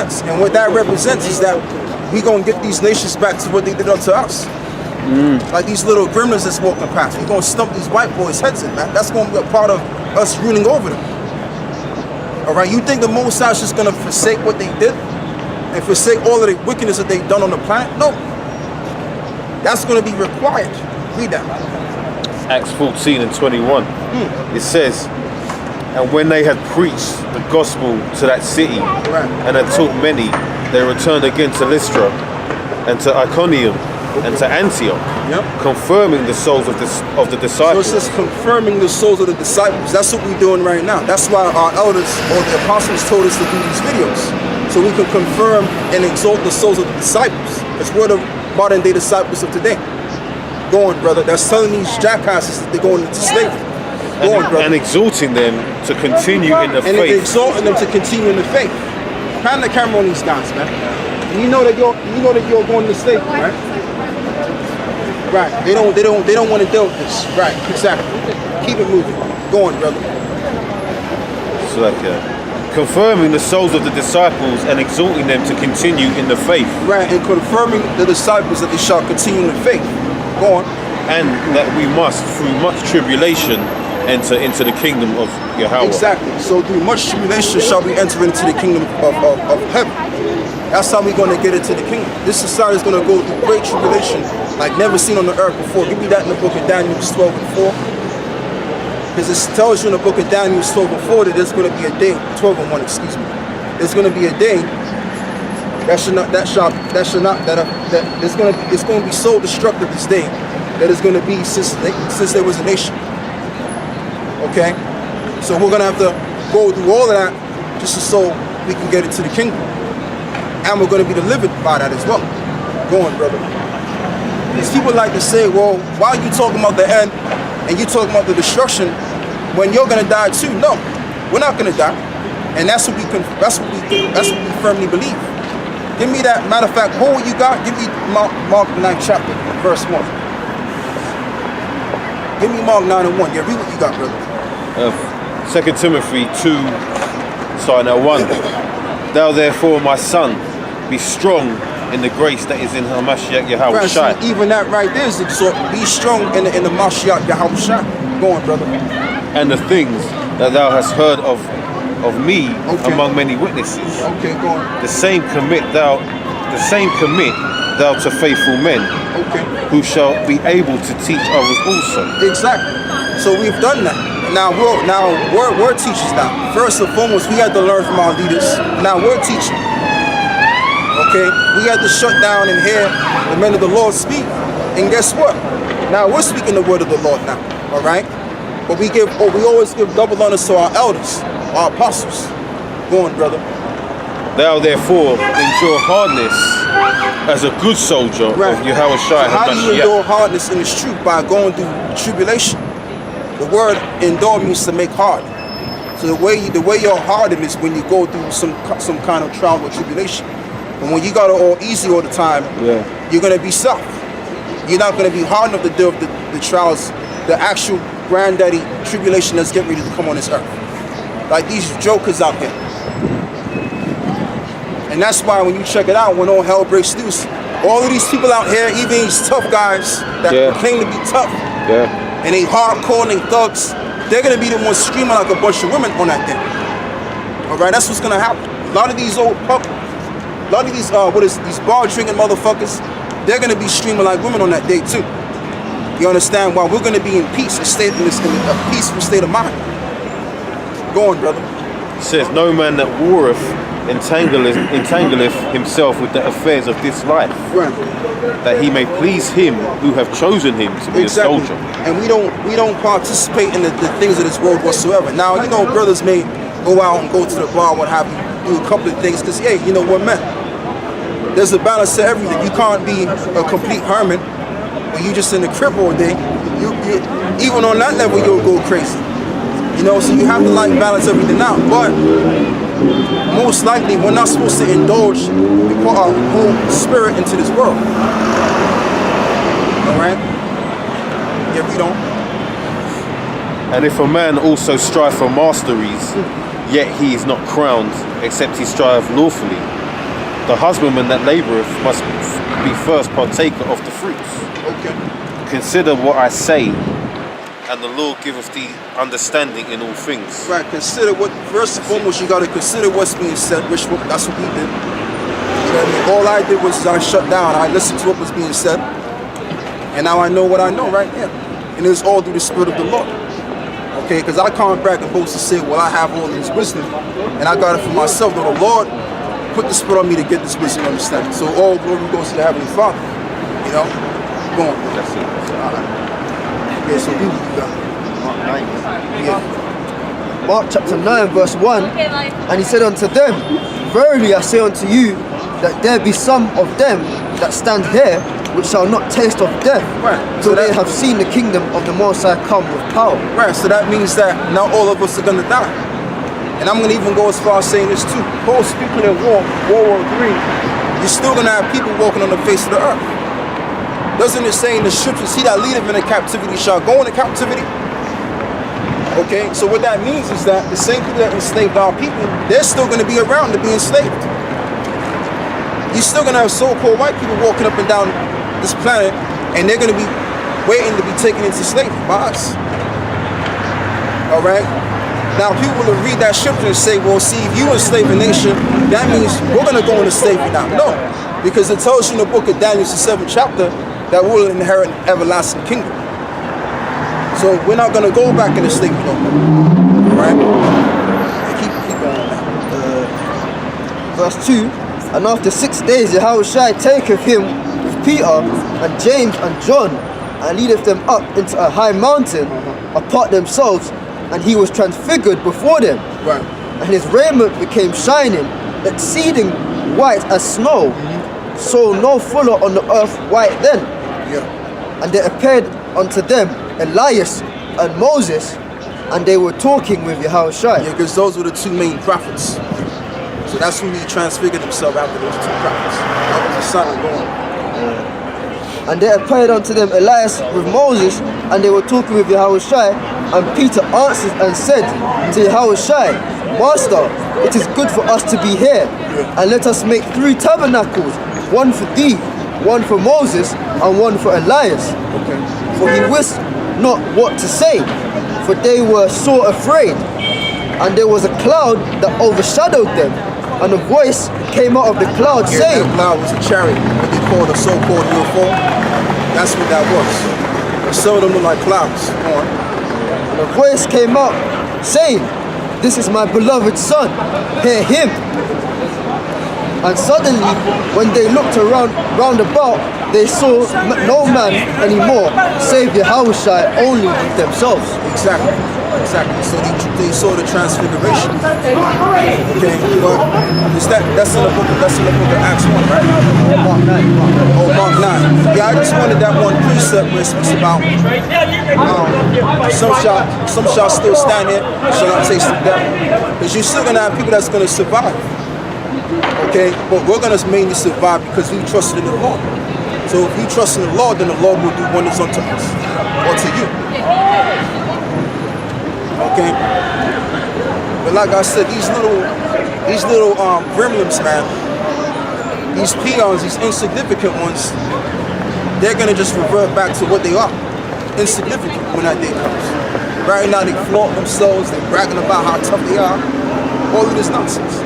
Facts. And what that represents is that we gonna get these nations back to what they did unto us. Like these little gremlins that's walking past. We gonna stump these white boys' heads in, man. That's gonna be a part of us ruling over them. All right, you think the Most High is just gonna forsake what they did and forsake all of the wickedness that they've done on the planet? No. That's gonna be required. Read that. Acts 14 and 21. It says, and when they had preached the gospel to that city and had taught many, they returned again to Lystra and to Iconium and to Antioch, confirming the souls of the disciples. So it's just confirming the souls of the disciples. That's what we're doing right now. That's why our elders or the apostles told us to do these videos, so we can confirm and exalt the souls of the disciples. Because we're the modern day disciples of today. Go on, brother. That's telling these jackasses that they're going into slavery. Go on, brother. And exhorting them to continue in the faith. And exalting them to continue in the faith. Pan the camera on these guys, man. And you know that you're going into slavery, right? Right. They don't want to deal with this. Right. Exactly. Keep it moving. Go on, brother. So confirming the souls of the disciples and exhorting them to continue in the faith. Right. And confirming the disciples that they shall continue in the faith. Go on. And that we must, through much tribulation, enter into the kingdom of Yahweh. Exactly. So through much tribulation shall we enter into the kingdom of heaven. That's how we're going to get into the kingdom. This society is going to go through great tribulation like never seen on the earth before. Give me that in the book of Daniel 12 and 4. Because it tells you in the book of Daniel 12 and 4 that there's going to be a day, 12 and 1, excuse me. There's going to be a day it's going to be so destructive this day that it's going to be since there was a nation. Okay? So we're going to have to go through all of that just so we can get into the kingdom. And we're going to be delivered by that as well. Go on, brother. Because people like to say, well, why are you talking about the end and you talking about the destruction when you're going to die too? No, we're not going to die. And that's what we firmly believe. Give me that. Matter of fact, what you got? Give me Mark 9 chapter, verse 1. Give me Mark 9 and 1. Yeah, read what you got, brother. 2 Timothy 2, starting at 1. Thou therefore, my son, be strong in the grace that is in Hamashiach Yahweh Shai. Even that right there is exhort. Be strong in the Mashiach Yahweh Shai. Go on, brother. And the things that thou hast heard of me among many witnesses. Okay, go on. The same commit thou to faithful men. Okay. Who shall be able to teach others also. Exactly. So we've done that. Now we're teachers now. First and foremost, we had to learn from our leaders. Now we're teaching. Okay? We had to shut down and hear the men of the Lord speak. And guess what? Now we're speaking the word of the Lord now. All right? But we always give double honors to our elders, our apostles. Go on, brother. Thou therefore endure hardness as a good soldier of Yahweh Shai. So how do you endure hardness in this truth? By going through tribulation. The word endure means to make hard. So the way you're hardened is when you go through some kind of trial or tribulation. And when you got it all easy all the time, you're gonna be soft. You're not gonna be hard enough to deal with the trials, the actual granddaddy tribulation that's getting ready to come on this earth. Like these jokers out here. And that's why when you check it out, when all hell breaks loose, all of these people out here, even these tough guys that claim to be tough, and they hardcore and they thugs, they're gonna be the ones screaming like a bunch of women on that thing. All right, that's what's gonna happen. A lot of these these bar drinking motherfuckers, they're gonna be screaming like women on that day too. You understand? While we're gonna be in peace, a peaceful state of mind. Go on, brother. It says, no man that warreth entangleth himself with the affairs of this life, that he may please him who have chosen him to be a soldier. And we don't participate in the things of this world whatsoever. Now, you know, brothers may go out and go to the bar, what have you, do a couple of things, because, hey, you know what, man? There's a balance to everything. You can't be a complete hermit when you just in the crib all day. You even on that level, you'll go crazy. You know, so you have to like balance everything out. But most likely, we're not supposed to indulge and put our whole spirit into this world. All right? Yeah, we don't. And if a man also strive for masteries, yet he is not crowned, except he strive lawfully. the husbandman that laboureth must be first partaker of the fruits. Okay. Consider what I say, and the Lord giveth thee understanding in all things. Right, consider what, first and foremost, you got to consider what's being said, which that's what we did. You know what I mean? All I did was I shut down, I listened to what was being said, and now I know what I know right now. And it's all through the Spirit of the Lord. Okay, because I can't brag and boast and say, well, I have all this wisdom, and I got it for myself. Though the Lord put the Spirit on me to get this wisdom and understanding. So all glory goes to the Heavenly Father. You know? Go on. That's it. Yeah, so we got Mark 9. yeah. Mark chapter 9 verse 1. And he said unto them, Verily I say unto you, that there be some of them that stand here which shall not taste of death, Right. till So they that- have seen the kingdom of the Most High come with power. Right, so that means that not all of us are gonna die. And I'm gonna even go as far as saying this too. Paul speaking in World War III, you're still gonna have people walking on the face of the earth. Doesn't it say in the scriptures, he that leadeth in the captivity shall go into captivity? Okay, so what that means is that the same people that enslaved our people, they're still gonna be around to be enslaved. You're still gonna have so-called white people walking up and down this planet, and they're gonna be waiting to be taken into slavery by us. All right. Now people will read that scripture and say, well, see, if you enslave a nation, that means we're gonna go into slavery now. No, because it tells you in the book of Daniel, the 7th chapter, that we'll inherit an everlasting kingdom. So we're not gonna go back into slavery no more. All right. Keep going now. Verse 2. And after 6 days Yahushua taketh him with Peter and James and John, and leadeth them up into a high mountain apart themselves, and he was transfigured before them. Right. And his raiment became shining, exceeding white as snow, so no fuller on the earth white then. Yeah. And there appeared unto them Elias and Moses, and they were talking with Yahushua. Yeah, because those were the two main prophets. So that's when he transfigured himself after those two prophets. That was the son of God. And there appeared unto them Elias with Moses, and they were talking with Yahushua. And Peter answered and said to Yahushua, Master, it is good for us to be here, and let us make 3 tabernacles, one for thee, one for Moses, and one for Elias. Okay. For he wist not what to say, for they were sore afraid. And there was a cloud that overshadowed them, and a voice came out of the cloud Yeah, saying, that cloud was a chariot, what they call the so-called UFO. That's what that was. But some of them look like clouds. Go on. and a voice came out saying, This is my beloved son, hear him. And suddenly, when they looked round about, they saw no man anymore, save Yahushua only with themselves. Exactly. Exactly. So they saw the transfiguration. Okay, but that's in the book of Acts 1, right? Mark 9. Oh, Mark 9. Yeah, I just wanted that one precept where it speaks about some shall still stand here, shall not taste of death. Because you're still gonna have people that's gonna survive. Okay, but we're gonna mainly survive because we trusted in the Lord. So if we trust in the Lord, then the Lord will do wonders unto us or to you. Okay, but like I said, these little gremlins, man, these peons, these insignificant ones, they're gonna just revert back to what they are, insignificant when that day comes. Right now they flaunt themselves, they're bragging about how tough they are, all of this nonsense.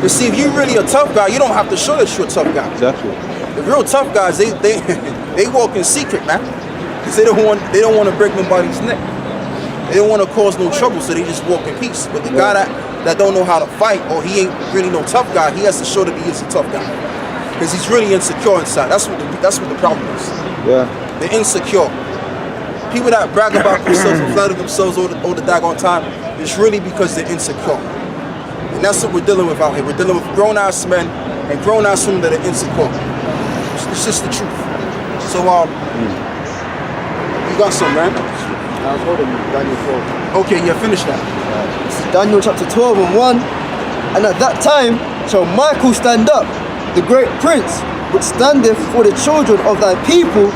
But see, if you're really a tough guy, you don't have to show that you're a tough guy. Exactly. The real tough guys, they walk in secret, man, because they don't want to break nobody's neck. They don't want to cause no trouble, so they just walk in peace. But the guy that don't know how to fight, or he ain't really no tough guy, he has to show that he is a tough guy, because he's really insecure inside. That's what the problem is. Yeah. They're insecure. People that brag about themselves and flatter themselves all the daggone time, it's really because they're insecure. And that's what we're dealing with out here. We're dealing with grown-ass men and grown-ass women that are insecure. It's just the truth. So, you got some, man? I was holding Daniel 12. Okay, yeah, finish that. This is Daniel chapter 12 and 1. And at that time shall Michael stand up, the great prince, which standeth for the children of thy people,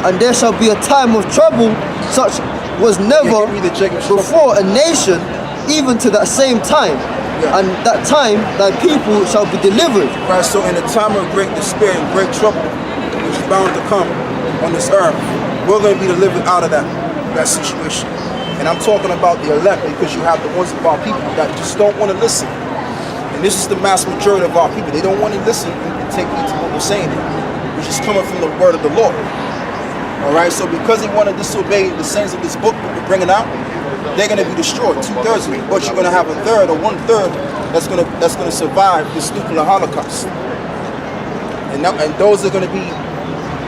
and there shall be a time of trouble, such was never give me the Jacob before a nation, even to that same time. Yeah. And that time thy people shall be delivered. Right, so in a time of great despair and great trouble, which is bound to come on this earth, we're going to be delivered out of that situation. And I'm talking about the elect, because you have the ones of our people that just don't want to listen. And this is the mass majority of our people. They don't want to listen and take heed to what we're saying, which is coming from the word of the Lord. All right, so because they want to disobey the sayings of this book that we're bringing out, they're going to be destroyed, 2/3 of it. But you're going to have a third or 1/3 that's going to survive this nuclear holocaust. And those are going to be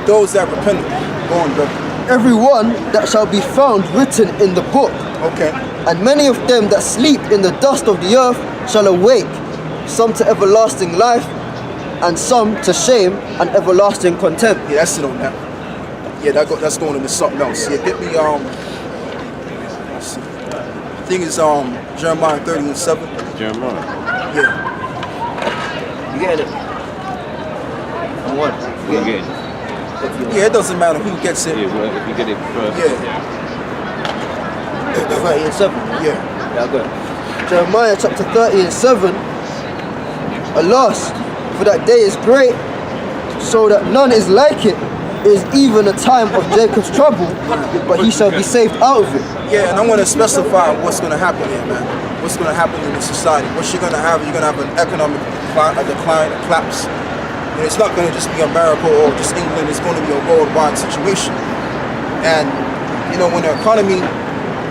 those that repent. Go on, brother. Everyone that shall be found written in the book. Okay. And many of them that sleep in the dust of the earth shall awake, some to everlasting life, and some to shame and everlasting contempt. Yeah, that's it on that. Yeah, that's going into something else. Yeah, get me let's see. I think it's Jeremiah 30:7. Jeremiah. Yeah. You get it? And what? You get it? Yeah, it doesn't matter who gets it. Yeah, well, if you get it first. Yeah. 30:7. Yeah. Yeah, good. Jeremiah chapter 30:7. Alas, for that day is great, so that none is like it. It is even a time of Jacob's trouble, but he shall be saved out of it. Yeah, and I'm going to specify what's going to happen here, man. What's going to happen in the society. What you're going to have an economic decline, a collapse. And it's not going to just be America or just England. It's going to be a worldwide situation. And, you know, when the economy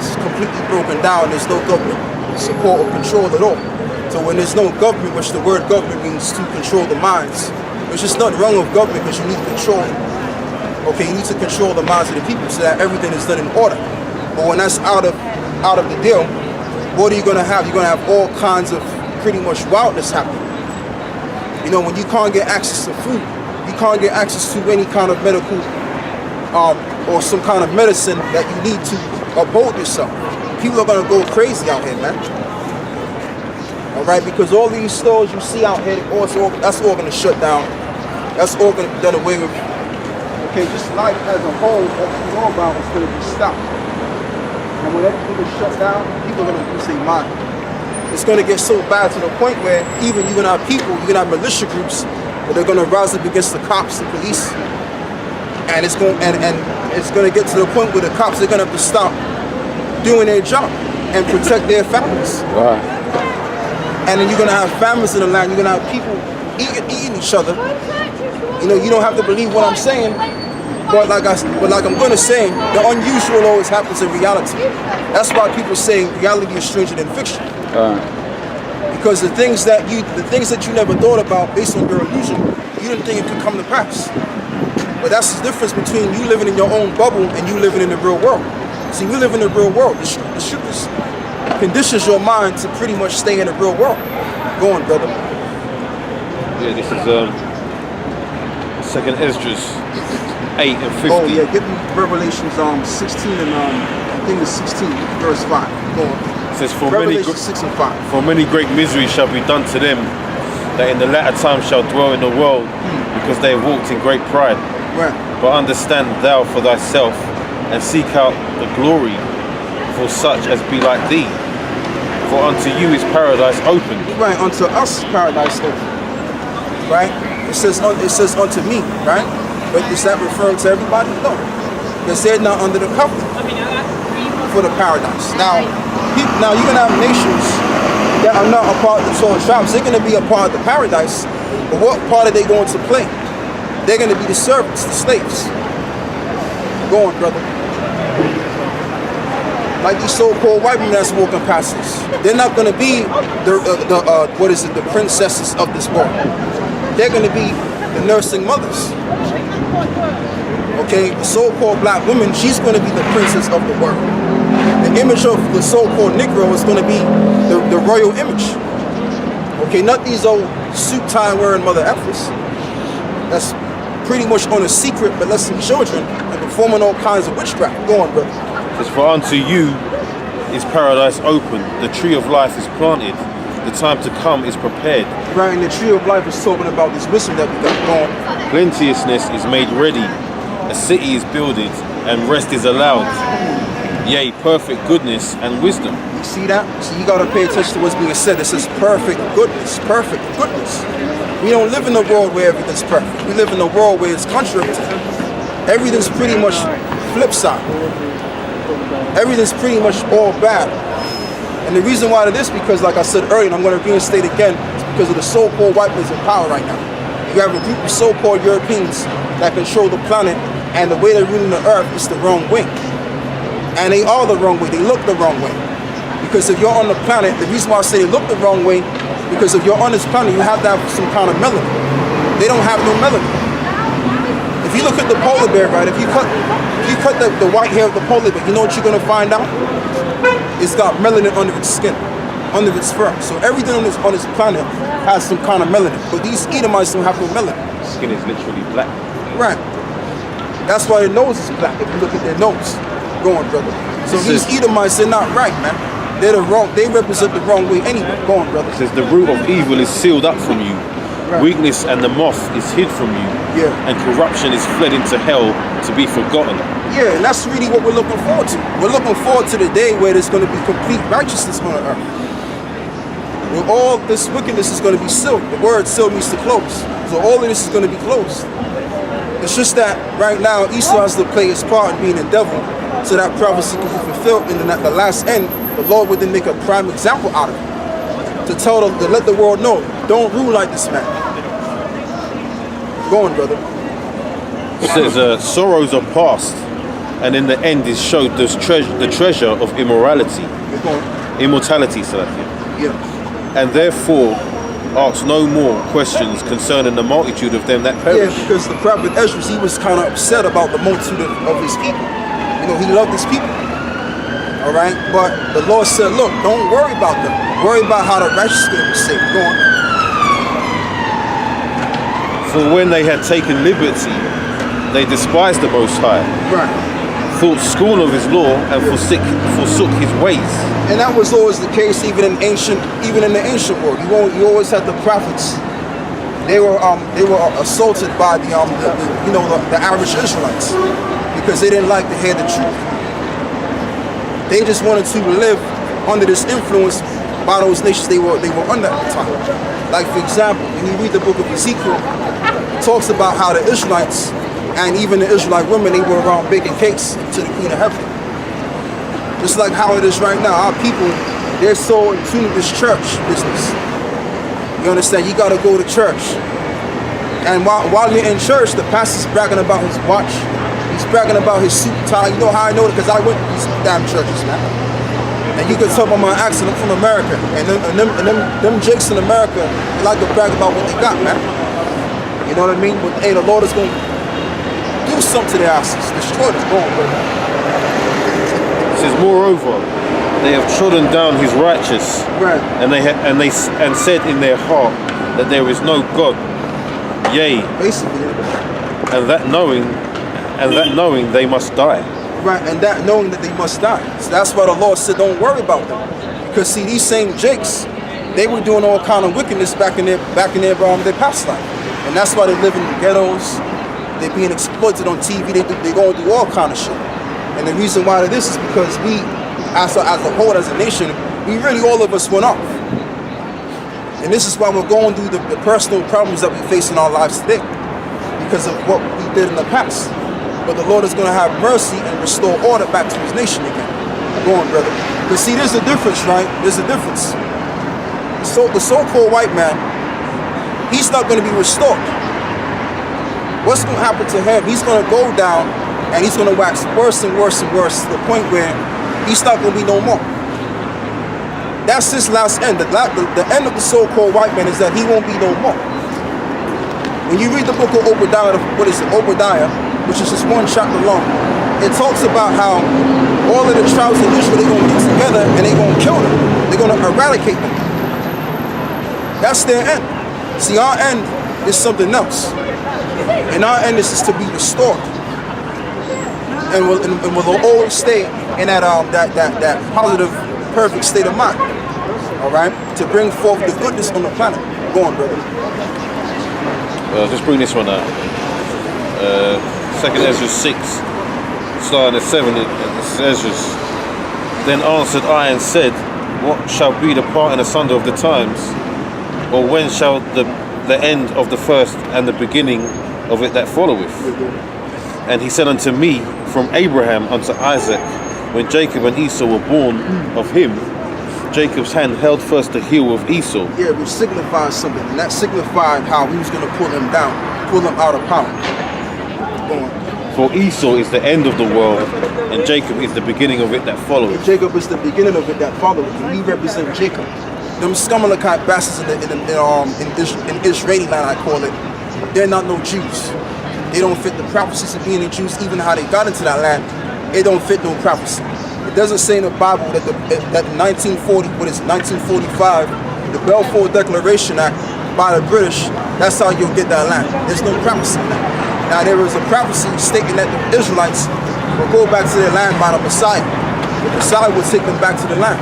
is completely broken down, there's no government support or control at all. So when there's no government, which the word government means to control the minds, there's just nothing wrong with government because you need control. Okay, you need to control the minds of the people so that everything is done in order. But when that's out of the deal, what are you going to have? You're going to have all kinds of pretty much wildness happening. You know, when you can't get access to food, you can't get access to any kind of medical or some kind of medicine that you need to uphold yourself. People are going to go crazy out here, man. All right, because all these stores you see out here, that's all going to shut down. That's all going to be done away with. Okay, just life as a whole, what you know about is going to be stopped. And when everything is shut down, people are going to lose their mind. It's going to get so bad to the point where even you're going to have people, you're going to have militia groups that are going to rise up against the cops and police. And it's going to get to the point where the cops are going to have to stop doing their job and protect their families. Right. And then you're going to have families in the land. You're going to have people eating each other. You know, you don't have to believe what I'm saying, but like I'm going to say, the unusual always happens in reality. That's why people say reality is stranger than fiction. Because the things that you never thought about based on your illusion, you didn't think it could come to pass. But that's the difference between you living in your own bubble and you living in the real world. See, we live in the real world. The scriptures conditions your mind to pretty much stay in the real world. Go on, brother. Yeah, this is Second Esdras 8 and 50. Oh yeah, give me Revelations 16 and I think it's 16 verse 5. Go on. It says, Revelation 6 and 5. For many great miseries shall be done to them that in the latter time shall dwell in the world, because they have walked in great pride. Right. But understand thou for thyself, and seek out the glory for such as be like thee. For unto you is paradise opened. Right, unto us paradise open. Right? It says unto me, right? But is that referring to everybody? No. Because they're not under the covenant for the paradise. Now you're gonna have nations that are not a part of the 12 tribes. They're gonna be a part of the paradise. But what part are they going to play? They're gonna be the servants, the slaves. Go on, brother. Like these so-called white women that's walking past us. They're not gonna be the princesses of this world. They're gonna be the nursing mothers. Okay, the so-called black woman, she's gonna be the princess of the world. The image of the so-called Negro is gonna be the royal image. Okay, not these old suit tie wearing mother effers. That's pretty much on a secret molesting children and performing all kinds of witchcraft. Go on, brother. It's for unto you is paradise open, the tree of life is planted, the time to come is prepared. Right, and the tree of life is talking about this wisdom that we got going. Plenteousness is made ready, a city is builded, and rest is allowed. yea, perfect goodness and wisdom. You see that? So you gotta pay attention to what's being said. It says perfect goodness, perfect goodness. We don't live in a world where everything's perfect. We live in a world where it's contrary to that. Everything's pretty much flip side. Everything's pretty much all bad. And the reason why it is because, like I said earlier, and I'm going to reinstate again, it's because of the so-called white man's in power right now. You have a group of so-called Europeans that control the planet, and the way they're ruling the earth is the wrong way. And they are the wrong way. They look the wrong way. Because if you're on the planet, the reason why I say they look the wrong way, because if you're on this planet, you have to have some kind of melanin. They don't have no melanin. If you look at the polar bear, right, if you cut the white hair of the polar bear, you know what you're going to find out? It's got melanin under its skin, under its fur. So everything on this planet has some kind of melanin. But these Edomites don't have no melanin. Skin is literally black. Right. That's why their nose is black, if you look at their nose. Go on, brother. So these Edomites, they're not right, man. They're the wrong, they represent the wrong way anyway. Go on, brother. It says the root of evil is sealed up from you. Right. Weakness and the moth is hid from you. Yeah. And corruption is fled into hell to be forgotten. Yeah, and that's really what we're looking forward to. We're looking forward to the day where there's going to be complete righteousness on the earth. Where all this wickedness is going to be sealed. The word sealed means to close. So all of this is going to be closed. It's just that right now Esau has to play his part in being a devil so that prophecy can be fulfilled. And then at the last end, the Lord would then make a prime example out of it. To tell them, to let the world know, don't rule like this man. Go on, brother. It says sorrows are past, and in the end is showed the treasure of immortality. Immortality, Salafi. Yeah. And therefore ask no more questions concerning the multitude of them that perish. Yeah, because the prophet Ezra, he was kind of upset about the multitude of his people. You know, he loved his people. All right? But the Lord said, look, don't worry about them. Worry about how the righteous will be saved. Go on. For when they had taken liberty, they despised the Most High. Right. Thought scorn of his law and forsook his ways. And that was always the case, even in the ancient world. You always had the prophets. They were assaulted by the average Israelites because they didn't like to hear the truth. They just wanted to live under this influence by those nations they were under at the time. Like for example, when you read the book of Ezekiel, it talks about how the Israelites and even the Israelite women, they were around baking cakes to the Queen of Heaven. Just like how it is right now, our people, they're so in tune with this church business. You understand? You gotta go to church. And while you're in church, the pastor's bragging about his watch. He's bragging about his suit and tie. You know how I know it? Because I went to these damn churches, man. And you can tell by my accent, I'm from America. And them jakes in America, they like to brag about what they got, man. You know what I mean? But hey, the Lord is going to do something to their asses. Destroy them. Go on, brother. It says, moreover, they have trodden down his righteous, right. and said in their heart that there is no God. Yea, basically, and that knowing they must die. Right, and that knowing that they must die. So that's why the Lord said, don't worry about them, because see, these same jakes, they were doing all kind of wickedness back in their past life, and that's why they live in the ghettos. They're being exploited on TV. They're going to do all kind of shit. And the reason why it is because we, as a whole, as a nation, we really, all of us went off. And this is why we're going through the personal problems that we face in our lives today, because of what we did in the past. But the Lord is going to have mercy and restore order back to his nation again. Go on, brother. But see, there's a difference, right? There's a difference. So the so-called white man, he's not going to be restored. What's going to happen to him? He's going to go down and he's going to wax worse and worse and worse to the point where he's not going to be no more. That's his last end. The end of the so-called white man is that he won't be no more. When you read the book of Obadiah, Obadiah, which is just one chapter long, it talks about how all of the tribes of Israel, they're going to get together and they're going to kill them. They're going to eradicate them. That's their end. See, our end is something else. And our end is to be restored. And we'll always stay in that positive, perfect state of mind. All right? To bring forth the goodness on the planet. Go on, brother. Just bring this one out. 2nd Ezra 6, starting at 7. It's Ezra's. Then answered I and said, what shall be the parting asunder of the times? Or when shall the end of the first and the beginning of it that followeth? And he said unto me, from Abraham unto Isaac, when Jacob and Esau were born of him, Jacob's hand held first the heel of Esau. Yeah, which signifies something. And that signified how he was going to pull them down, pull them out of power. Go on. For Esau is the end of the world, and Jacob is the beginning of it that followeth. Jacob is the beginning of it that followeth. And we represent Jacob. Them Scamalakite bastards in Israeli land, I call it, they're not no Jews. They don't fit the prophecies of being a Jews. Even how they got into that land, it don't fit no prophecy. It doesn't say in the Bible that that 1945, the Balfour Declaration Act by the British, that's how you'll get that land. There's no prophecy in that. Now there is a prophecy stating that the Israelites will go back to their land by the Messiah. The Messiah will take them back to the land.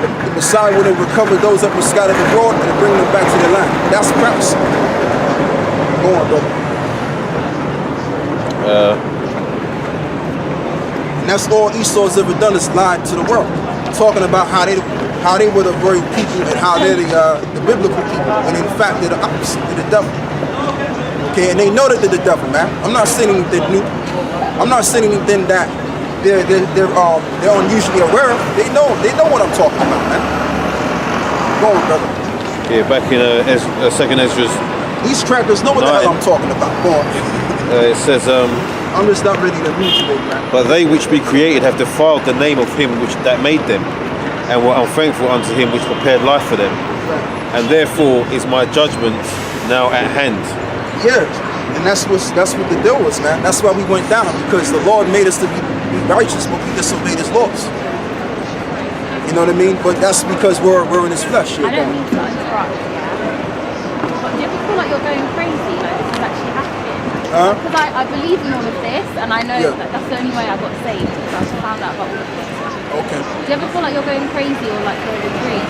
The Messiah will recover those that were scattered abroad and bring them back to their land. That's prophecy. Go on, brother. And that's all Esau's ever done is lied to the world, talking about how they were the very people and how they're the biblical people, and in fact they're the opposite, they're the devil. Okay, and they know that they're the devil, man. I'm not saying anything new. I'm not saying anything that they're unusually aware of. They know what I'm talking about, man. Go on, brother. Yeah, back in Second Ezra's. These crackers know what the hell I'm talking about. Go on. It says, I'm just not ready to read today, man. but they which be created have defiled the name of him which that made them, and were unthankful unto him which prepared life for them. Right. And therefore is my judgment now at hand. Yeah, and that's what the deal was, man. That's why we went down, because the Lord made us to be righteous, but we disobeyed His laws. You know what I mean? But that's because we're in His flesh. I don't mean to interrupt, yeah. But do you ever feel like you're going crazy? Like this is actually happening? Because I believe in all of this, and I know that that's the only way I got saved, because I found out about all of this. Okay. Do you ever feel like you're going crazy or like you're in dream?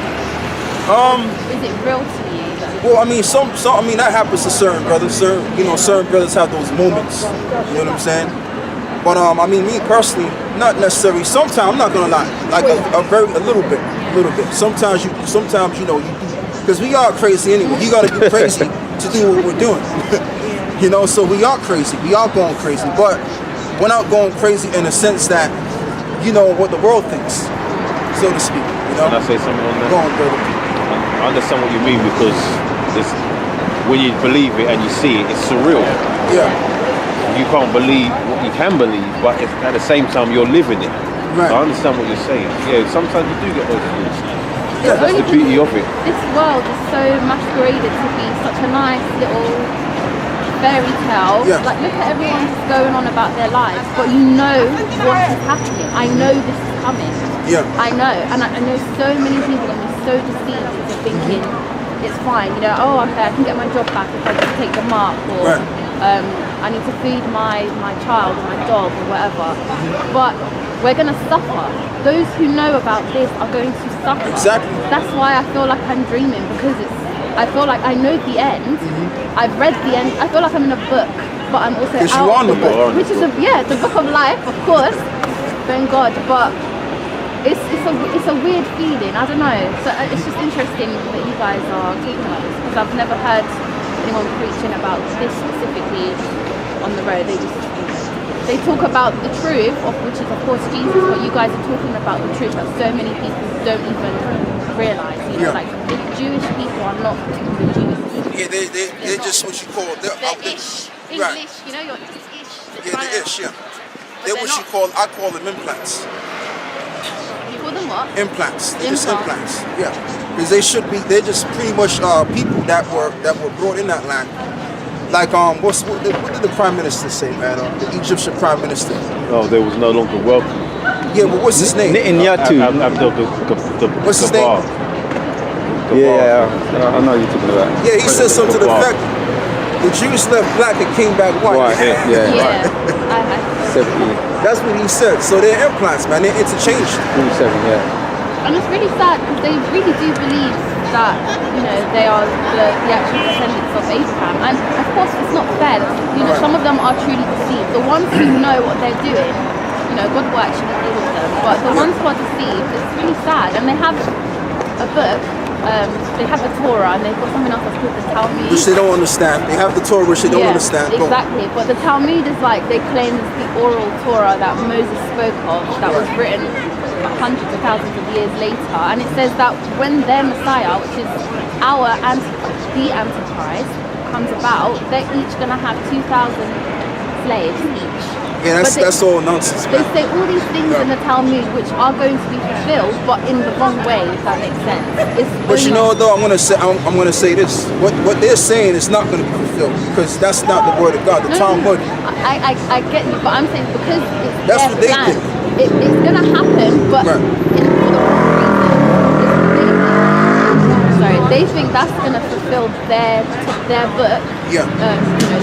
Is it real to you? Well, I mean, I mean that happens to certain brothers. Certain brothers have those moments. You know what I'm saying? But I mean, me personally, not necessarily. Sometimes I'm not gonna lie, like a little bit. Sometimes you do, because we are crazy anyway. You gotta be crazy to do what we're doing. So we are crazy. We are going crazy, but we're not going crazy in the sense that what the world thinks, so to speak. Can I say something on that? Go on, brother. I understand what you mean, because when you believe it and you see it, it's surreal. Yeah. You can't believe what you can believe, but at the same time you're living it. Right. I understand what you're saying. Yeah, sometimes you do get those things. Yeah, that's the beauty of it. This world is so masqueraded to be such a nice little fairy tale. Yeah. Like, look at everyone just going on about their lives, but you know what is happening. I know this is coming. Yeah. I know, and I know so many people are so deceived into thinking it's fine. Oh, okay, I can get my job back if I just take the mark, or I need to feed my child or my dog or whatever. But we're going to suffer. Those who know about this are going to suffer. Exactly. That's why I feel like I'm dreaming, because I feel like I know the end. I've read the end. I feel like I'm in a book, but I'm also out of the book, which is the book of life, of course. Thank God, but it's a weird feeling. I don't know. So it's just interesting that you guys are talking about this, because I've never heard anyone preaching about this specifically on the road. They talk about the truth, of which is of course Jesus, but you guys are talking about the truth that so many people don't even realize. Like the Jewish people are not the Jews. Yeah, they're just what you call they're ish. English, right. You're ish. Yeah, they're ish. Yeah, they're what I call them implants. You call them what? Implants. They're just implants. Yeah, because they're just pretty much people that were brought in that land. Like what did the Prime Minister say, man? The Egyptian Prime Minister. Oh, there was no longer welcome. Yeah, but what's his name? What's his name? Yeah, I know you're talking about. Yeah, he said something to the effect the Jews left black and came back white. Yeah. That's what he said. So they're implants, man. They're interchanged. 47, yeah. And it's really sad, because they really do believe that they are the actual descendants of Abraham. And of course, it's not fair. Some of them are truly deceived. The ones who know what they're doing, God will actually deal with them. But the ones who are deceived, it's really sad. And they have a book, they have the Torah, and they've got something else that's called the Talmud. Which they don't understand. They have the Torah, which they don't understand. Exactly. But the Talmud is like, they claim it's the oral Torah that Moses spoke of, that was written hundreds of thousands of years later. And it says that when their Messiah, which is our the Antichrist, comes about, they're each going to have 2,000 slaves each. Yeah, that's all nonsense, man. They say all these things in the Talmud which are going to be fulfilled, but in the wrong way, if that makes sense. But you know, though, I'm gonna say this. What they're saying is not gonna be fulfilled because that's not the word of God. The Talmud. I get you, but I'm saying because it's that's their what they plan, think. It's gonna happen, but for the wrong reason. Sorry, they think that's gonna fulfill their book. Yeah.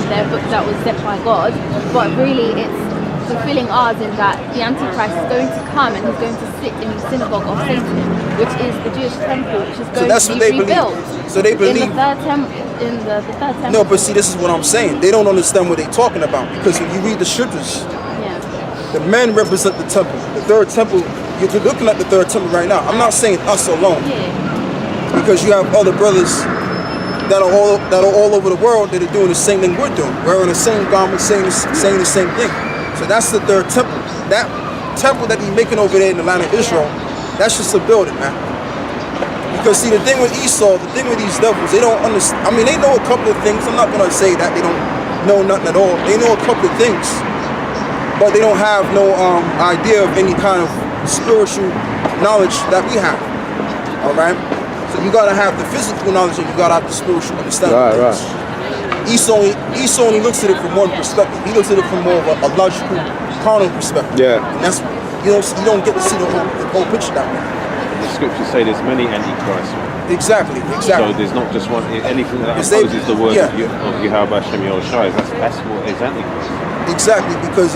Their book that was set by God, but really it's fulfilling ours in that the Antichrist is going to come and he's going to sit in the synagogue of Satan, which is the Jewish temple, which is going to be rebuilt. So they believe in the third temple. No, but see, this is what I'm saying. They don't understand what they're talking about because when you read the scriptures, the men represent the temple. The third temple, you're looking at the third temple right now. I'm not saying us alone, because you have other brothers that are all over the world that are doing the same thing we're doing, wearing the same garments, saying the same thing. So that's the third temple. That temple that he's making over there in the land of Israel, that's just a building, man. Because see, the thing with Esau, the thing with these devils, they don't understand. I mean, they know a couple of things. I'm not gonna say that they don't know nothing at all. They know a couple of things, but they don't have no idea of any kind of spiritual knowledge that we have. All right. So you gotta have the physical knowledge and you gotta have the spiritual understanding. Right. Esau only looks at it from one perspective. He looks at it from more of a logical, carnal perspective. Yeah. And that's you don't get to see the whole picture that way. The scriptures say there's many antichrists. Exactly. So there's not just one. Anything that opposes the word of Yahweh Hashem Yahushua, that's what is antichrist. Exactly, because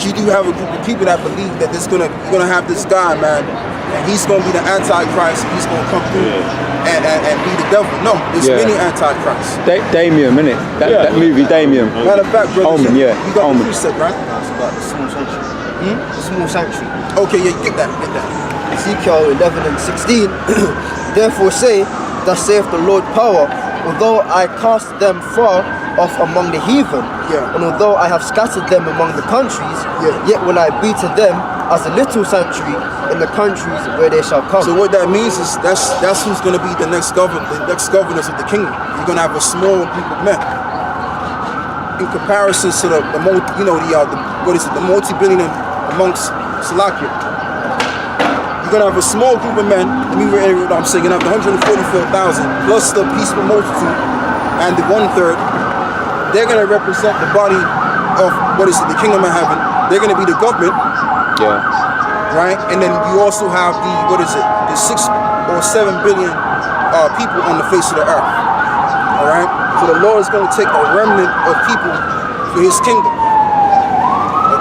you do have a group of people that believe that you're gonna have this guy, man, and he's gonna be the Antichrist. He's gonna come through and be the devil. No, there's many Antichrists. Damien, innit? That movie, Damien. Matter of fact, brother, Omen, you got Omen. the precept, right? It's about the small sanctuary. The small sanctuary. Okay, get that. Ezekiel 11 and 16. Therefore say, thus saith the Lord power, although I cast them far off among the heathen, and although I have scattered them among the countries, yet will I be to them as a little sanctuary in the countries where they shall come. So what that means is that's who's going to be the next governors of the kingdom. You're going to have a small group of men. In comparison to the multi-billionaire amongst Salakia. You're going to have a small group of men. Let me reiterate what I'm saying. You're going to have the 144,000 plus the peaceful multitude and the 1/3. They're going to represent the body of the kingdom of heaven. They're going to be the government. Right? And then you also have the 6 or 7 billion people on the face of the earth. All right? So the Lord is going to take a remnant of people for his kingdom.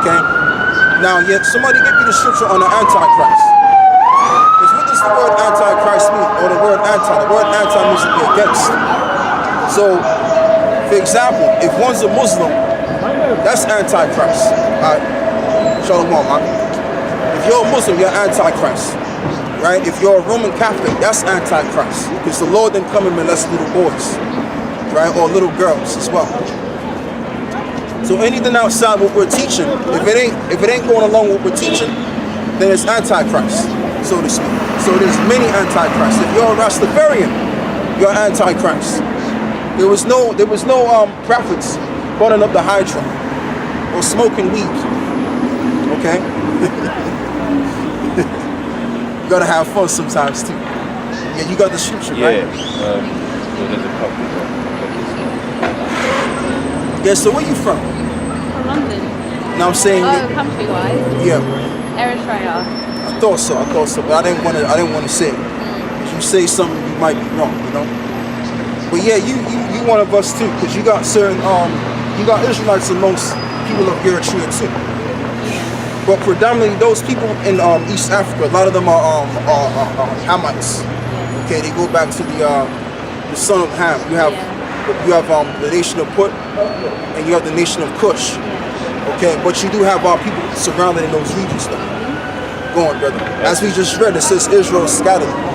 Okay? Now, somebody give me the scripture on the Antichrist. Because what does the word Antichrist mean? Or the word anti? The word anti means to be against. So, for example, if one's a Muslim, that's Antichrist. Shalom, man. If you're a Muslim, you're Antichrist. Right? If you're a Roman Catholic, that's Antichrist. Because the Lord didn't come and molest little boys. Right? Or little girls as well. So anything outside what we're teaching, if it ain't going along with what we're teaching, then it's Antichrist, so to speak. So there's many Antichrists. If you're a Rastafarian, you're Antichrist. There was no prophets burning up the Hydra or smoking weed. Okay? You gotta have fun sometimes too. Yeah, you got the scripture, right? There's a couple. Yeah, so where you from? From London. Now I'm saying. Country-wise. Yeah. Eritrea. I thought so, but I didn't want to say it. If you say something, you might be wrong, you know. But yeah, you one of us too, because you got certain you got Israelites amongst people of Eritrea too. But predominantly those people in East Africa, a lot of them are Hamites. Okay, they go back to the son of Ham. You have the nation of Put, and you have the nation of Cush. Okay, but you do have our people surrounded in those regions though. Go on, brother. As we just read, it says Israel scattered.